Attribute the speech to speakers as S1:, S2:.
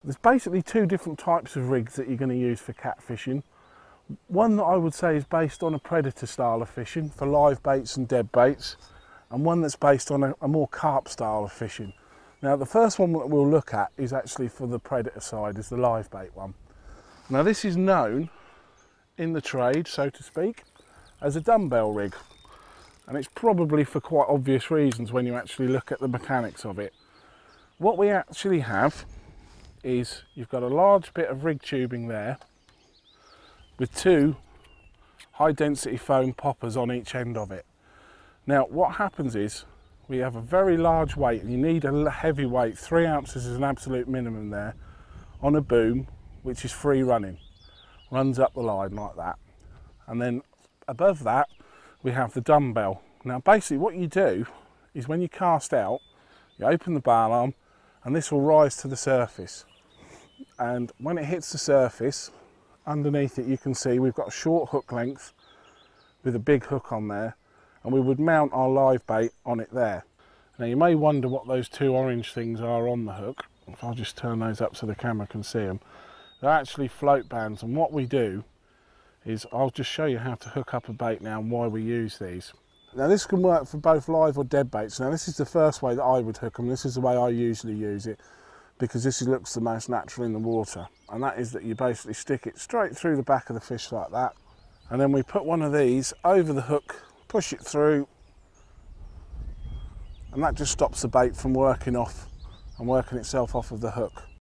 S1: There's basically two different types of rigs that you're going to use for catfishing. One that I would say is based on a predator style of fishing for live baits and dead baits, and one that's based on a more carp style of fishing. Now the first one that we'll look at is actually for the predator side, is the live bait one. Now this is known in the trade, so to speak, as a dumbbell rig, and it's probably for quite obvious reasons when you actually look at the mechanics of it. What we actually have is you've got a large bit of rig tubing there with two high density foam poppers on each end of it. Now what happens is we have a very large weight, and you need a heavy weight. 3 ounces is an absolute minimum there, on a boom which is free running, runs up the line like that. And then above that we have the dumbbell. Now basically what you do is when you cast out, you open the barrel arm and this will rise to the surface, and when it hits the surface, underneath it you can see we've got a short hook length with a big hook on there, and we would mount our live bait on it there. Now you may wonder what those two orange things are on the hook. If I'll just turn those up so the camera can see them. They're actually float bands, and what we do is I'll just show you how to hook up a bait now and why we use these. Now this can work for both live or dead baits. Now this is the first way that I would hook them. This is the way I usually use it, because this looks the most natural in the water, and that is that you basically stick it straight through the back of the fish like that, and then we put one of these over the hook, push it through, and that just stops the bait from working off and working itself off of the hook.